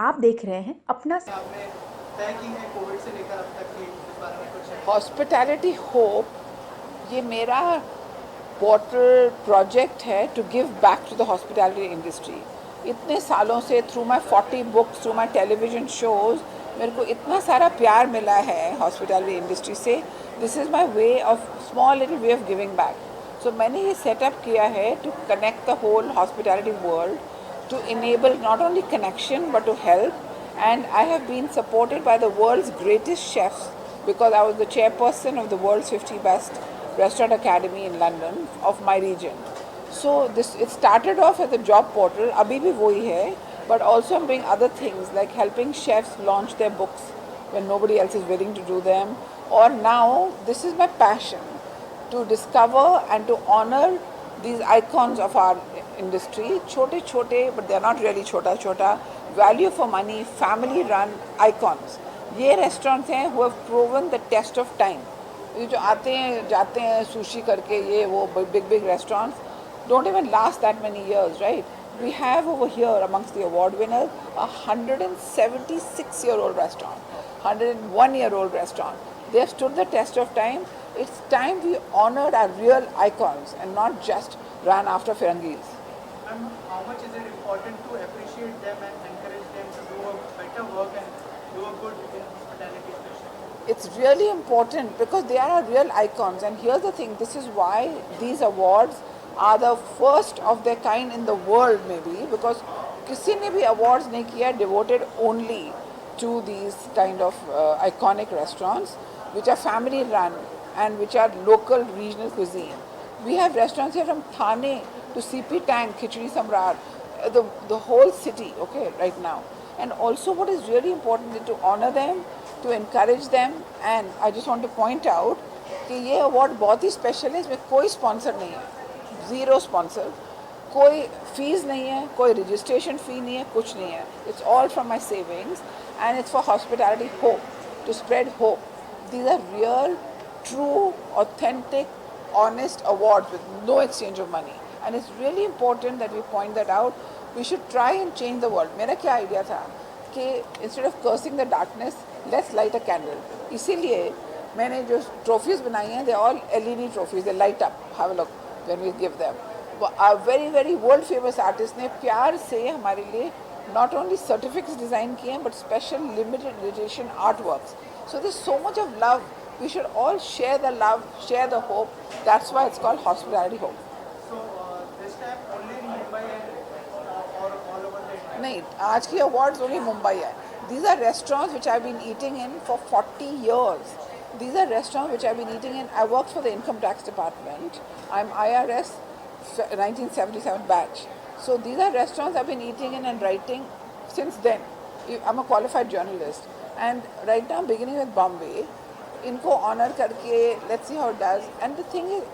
आप देख रहे हैं अपना। आपने तय की है कोविड से लेकर अब तक की इस बारे में कुछ है? हॉस्पिटैलिटी होप ये मेरा पोर्टल प्रोजेक्ट है to give back to the hospitality industry. इतने सालों से through my 40 books, through my television shows, मेरे को इतना सारा प्यार मिला है हॉस्पिटैलिटी इंडस्ट्री से। This is my way of small little way of giving back. So मैंने ये सेटअप किया है to connect the whole hospitality world, to enable not only connection but to help. And I have been supported by the world's greatest chefs because I was the chairperson of the world's 50 best restaurant academy in London of my region. So this, it started off as a job portal, abhi bhi wohi hai, but also I'm doing other things like helping chefs launch their books when nobody else is willing to do them. Or now this is my passion, to discover and to honor these icons of our industry, छोटे छोटे but they are not really छोटा छोटा, value for money, family run icons. ये restaurants हैं who have proven the test of time. ये जो आते हैं जाते हैं sushi करके, ये वो big restaurants don't even last that many years, right? We have over here amongst the award winners a 176-year-old restaurant, 101-year-old restaurant. They have stood the test of time. It's time we honored our real icons and not just ran after Firangis. And how much is it important to appreciate them and encourage them to do a better work and do a good in hospitality especially? It's really important because they are our real icons. And here's the thing, this is why these awards are the first of their kind in the world maybe, because किसी ने भी awards नहीं किया devoted only to these kind of iconic restaurants which are family run and which are local regional cuisine. We have restaurants here from Thane to CP Tank, Khichdi Samrat, the whole city, okay, right now. And also what is really important is to honor them, to encourage them. And I just want to point out कि ये award बहुत ही special है, इसमें कोई sponsor नहीं है, zero sponsor, कोई fees नहीं है, कोई registration fee नहीं है, कुछ नहीं है. It's all from my savings and it's for hospitality hope, to spread hope. These are real, true, authentic, honest awards with no exchange of money. And it's really important that we point that out. We should try and change the world. मेरा क्या idea था कि instead of cursing the darkness, let's light a candle. इसीलिए मैंने जो trophies बनाई हैं, they're all LED trophies. They light up. Have a look when we give them. A very world famous artist ने प्यार से हमारे लिए not only certificates design किए हैं, but special limited edition artworks. So there's so much of love. We should all share the love, share the hope. That's why it's called Hospitality Hope. So this time only in Mumbai or all over the India? नहीं, आज की awards only Mumbai है. These are restaurants which I've been eating in for 40 years. These are restaurants which I've been eating in. I worked for the income tax department. I'm IRS 1977 batch. So these are restaurants I've been eating in and writing since then. I'm a qualified journalist. And right now I'm beginning with Bombay. इनको honor करके, let's see how it does. And the thing is,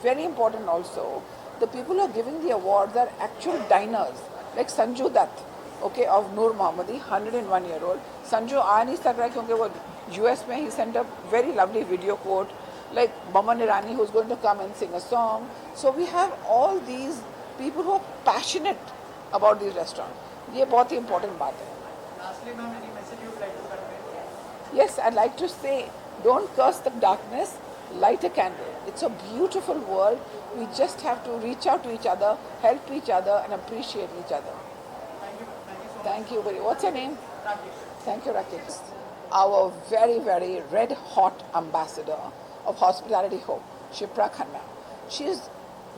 very important also, the people who are giving the awards are actual diners, like Sanju Dutt, okay, of Noor Mohammadi, 101-year-old. Sanju आ नहीं सक रहा क्योंकि वो US में, he sent a very lovely video quote, like Maman Irani who's going to come and sing a song. So we have all these people who are passionate about these restaurants. ये बहुत ही important बात है. Lastly, ma'am, any message you would like to convey? Yes, I'd like to say, don't curse the darkness, light a candle. It's a beautiful world. We just have to reach out to each other, help each other, and appreciate each other. Thank you so much. Thank you very much. What's your name? Rakesh. Thank you, Rakesh. Our very red hot ambassador of Hospitality Hope, Shipra Khanna. She is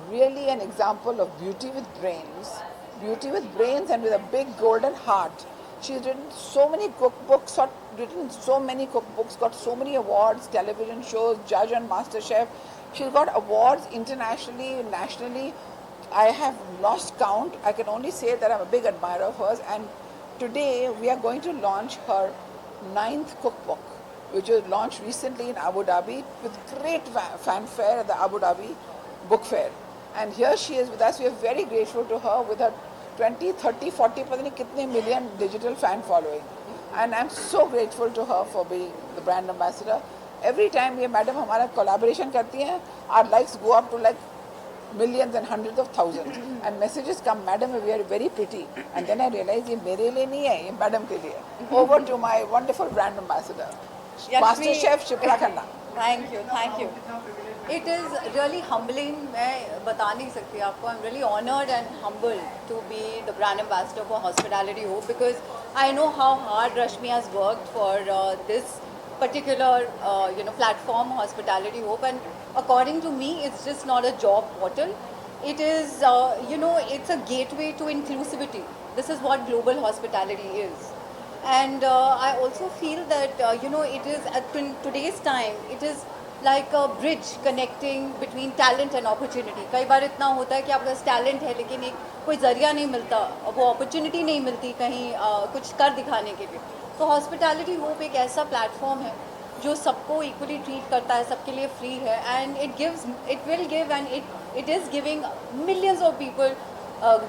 really an example of beauty with brains and with a big golden heart. She's written so many cookbooks, got so many awards, television shows, judge on MasterChef. She's got awards internationally, nationally. I have lost count. I can only say that I'm a big admirer of hers. And today we are going to launch her 9th cookbook, which was launched recently in Abu Dhabi with great fanfare at the Abu Dhabi Book Fair. And here she is with us. We are very grateful to her with her 20, 30, 40, पता नहीं कितने million digital fan following. And I'm so grateful to her for being the brand ambassador. Every time ये madam हमारा collaboration करती हैं, our likes go up to like millions and hundreds of thousands. And messages come, madam, we are very pretty. And then I realize, ये मेरे लिए नहीं है, ये madam के लिए. Over to my wonderful brand ambassador, Master Chef Shipra Khanna. Thank you, thank you. It is really humbling. मैं बता नहीं सकती आपको. I'm really honored and humbled to be the brand ambassador for Hospitality Hope, because I know how hard Rashmi has worked for this particular platform, Hospitality Hope. And according to me, it's just not a job portal. It is it's a gateway to inclusivity. This is what global hospitality is. And I also feel that it is at today's time, it is like a bridge connecting between talent and opportunity. कई बार इतना होता है कि आपके पास talent है लेकिन एक कोई ज़रिया नहीं मिलता, वो अपॉर्चुनिटी नहीं मिलती कहीं कुछ कर दिखाने के लिए. तो हॉस्पिटैलिटी होप एक ऐसा प्लेटफॉर्म है जो सबको इक्वली ट्रीट करता है, सबके लिए फ्री है. And it will give and it is giving millions of people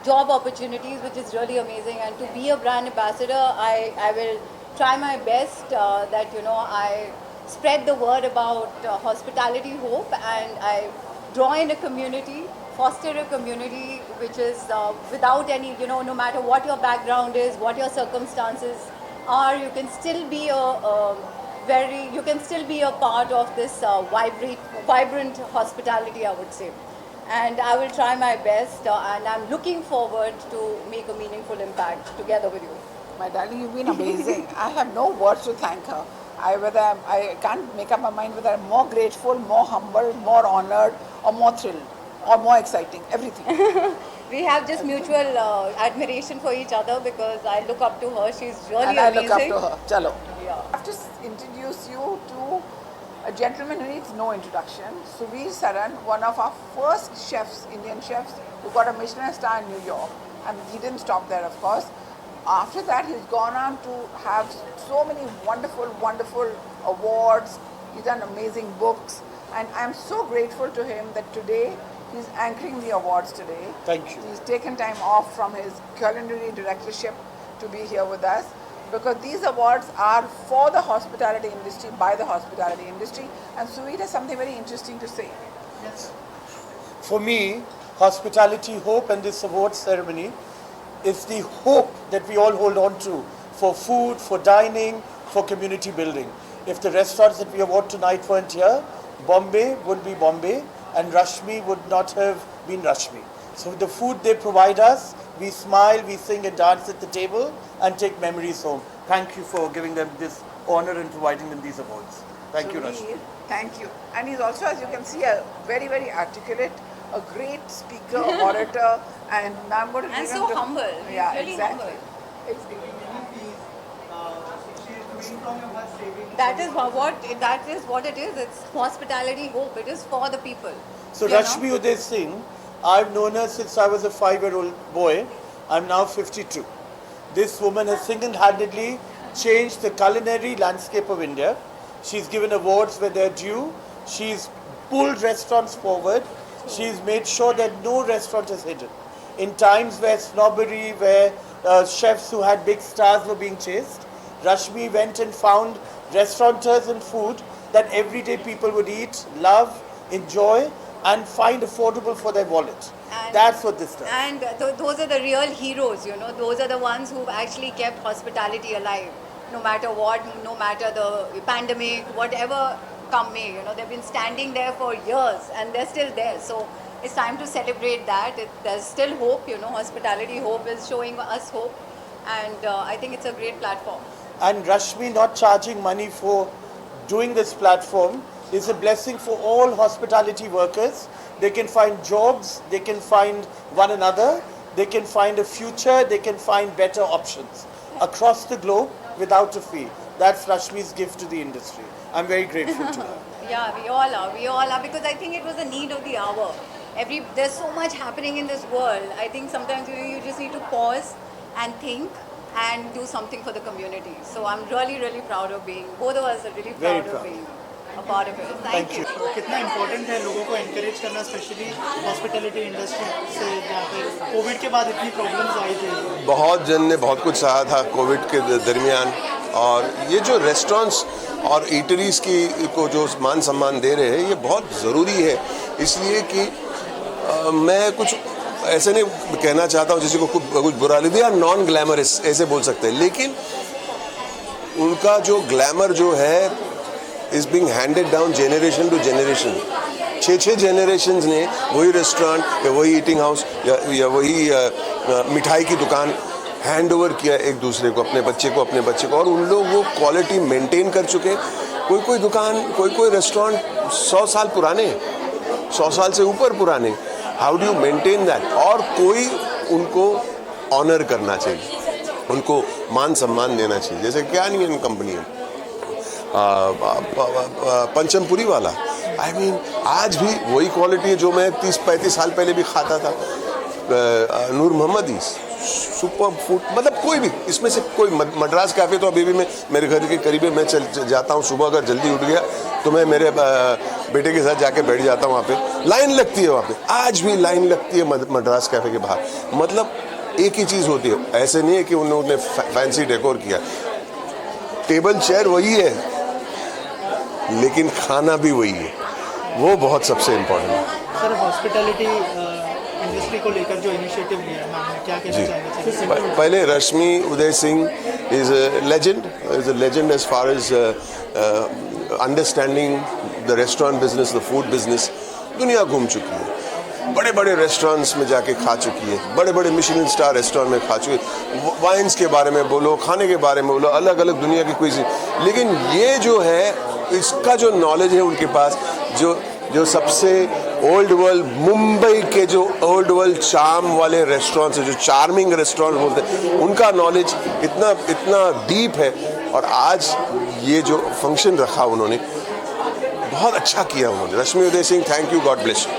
job opportunities, which is really amazing. And to be a brand ambassador, I will try my best that I spread the word about Hospitality Hope, and I draw in a community, foster a community which is without any, no matter what your background is, what your circumstances are, you can still be you can still be a part of this vibrant hospitality, I would say. And I will try my best, and I'm looking forward to make a meaningful impact together with you. My darling, you've been amazing. I have no words to thank her. I can't make up my mind whether I'm more grateful, more humble, more honored, or more thrilled, or more exciting. Everything. We have just mutual admiration for each other, because I look up to her. She's really and amazing. I look up to her. Chalo. Yeah. I have to introduce you to a gentleman who needs no introduction. Suvir Saran, one of our first chefs, Indian chefs, who got a Michelin star in New York. And he didn't stop there, of course. After that, he's gone on to have so many wonderful, wonderful awards. He's done amazing books. And I'm so grateful to him that today he's anchoring the awards today. Thank you. He's taken time off from his culinary directorship to be here with us, because these awards are for the hospitality industry, by the hospitality industry. And Suvir has something very interesting to say. Yes. For me, Hospitality Hope and this award ceremony is the hope that we all hold on to for food, for dining, for community building. If the restaurants that we award tonight weren't here, Bombay would be Bombay and Rashmi would not have been Rashmi. So the food they provide us, we smile, we sing and dance at the table and take memories home. Thank you for giving them this honor and providing them these awards. Thank you, Rashmi. Thank you. And he's also, as you can see, a very, very articulate, a great speaker, orator, and now I'm going to And give so him the, humble. He's Yeah, really exactly. humble. It's, She is doing from her savings. That is what it is. It's hospitality hope. It is for the people. So You know? Rashmi Uday Singh, I've known her since I was a 5-year-old boy. I'm now 52. This woman has single-handedly changed the culinary landscape of India. She's given awards where they're due. She's pulled restaurants forward. She's made sure that no restaurant is hidden. In times where snobbery, where chefs who had big stars were being chased, Rashmi went and found restaurateurs and food that everyday people would eat, love, enjoy, and find affordable for their wallet. And- That's what this does. And those are the real heroes, Those are the ones who've actually kept hospitality alive. No matter what, no matter the pandemic, whatever come may, they've been standing there for years and they're still there. So it's time to celebrate that. There's still hope, Hospitality Hope is showing us hope. And I think it's a great platform. And Rashmi not charging money for doing this platform is a blessing for all hospitality workers. They can find jobs, they can find one another, they can find a future, they can find better options across the globe without a fee. That's Rashmi's gift to the industry. I'm very grateful to her. Yeah, we all are, because I think it was a need of the hour. There's so much happening in this world. I think sometimes you just need to pause and think and do something for the community. So I'm really, really proud of both of us are really Very proud of proud. being a part of it. Thank you. तो कितना important है लोगों को encourage करना, specially hospitality industry से जहाँ पे Covid के बाद इतनी प्रॉब्लम्स आई थी. बहुत जन ने बहुत कुछ सहा था कोविड के दरमियान, और ये जो रेस्टोरेंट्स और ईटरीज़ की को जो मान सम्मान दे रहे हैं ये बहुत ज़रूरी है, इसलिए कि मैं कुछ ऐसे नहीं कहना चाहता हूँ जिसको कुछ बुरा नहीं, दे आर नॉन ग्लैमरस ऐसे बोल सकते हैं, लेकिन उनका जो ग्लैमर जो है is being handed down generation to generation. 6 generation ने वही रेस्टोरेंट या वही ईटिंग हाउस या वही मिठाई की दुकान हैंड ओवर किया एक दूसरे को, अपने बच्चे को, और उन लोग वो क्वालिटी मेंटेन कर चुके। कोई दुकान, कोई रेस्टोरेंट 100 साल पुराने, 100 साल से ऊपर पुराने। How do you maintain that? और कोई उनको ऑनर करना चाहिए, उनको मान सम्मान देना चाहिए। जैसे क्या नहीं है कंपनी है पंचमपुरी वाला, आई मीन आज भी वही क्वालिटी है जो मैं 30-35 साल पहले भी खाता था। नूर मोहम्मद ही सुपर फूड, मतलब कोई भी इसमें से कोई मद्रास कैफ़े तो अभी भी मैं मेरे घर के करीब है, मैं चल जाता हूँ सुबह, अगर जल्दी उठ गया तो मैं मेरे बेटे के साथ जाके बैठ जाता हूँ वहाँ पे। लाइन लगती है वहाँ पे, आज भी लाइन लगती है मद्रास कैफ़े के बाहर। मतलब एक ही चीज़ होती है, ऐसे नहीं है कि उन्होंने फैंसी डेकोर किया, टेबल चेयर वही है लेकिन खाना भी वही है, वो बहुत सबसे इम्पोर्टेंट है। सर, हॉस्पिटैलिटी इंडस्ट्री को लेकर जो इनिशिएटिव लिया है मैम ने, क्या कहना चाहेंगे? पहले Rashmi Uday Singh is a legend as far as understanding the restaurant business, the food business. दुनिया घूम चुकी है, बड़े बड़े रेस्टोरेंट्स में जाके खा चुकी है, बड़े बड़े मिशेलिन स्टार रेस्टोरेंट में खा चुकी है। वाइन्स के बारे में बोलो, खाने के बारे में बोलो, अलग अलग दुनिया की कोई, लेकिन ये जो है इसका जो नॉलेज है उनके पास, जो सबसे ओल्ड वर्ल्ड, मुंबई के जो ओल्ड वर्ल्ड चार्म वाले रेस्टोरेंट्स हैं, जो चार्मिंग रेस्टोरेंट बोलते हैं, उनका नॉलेज इतना डीप है। और आज ये जो फंक्शन रखा उन्होंने बहुत अच्छा किया उन्होंने। Rashmi Uday Singh, thank you, God bless you.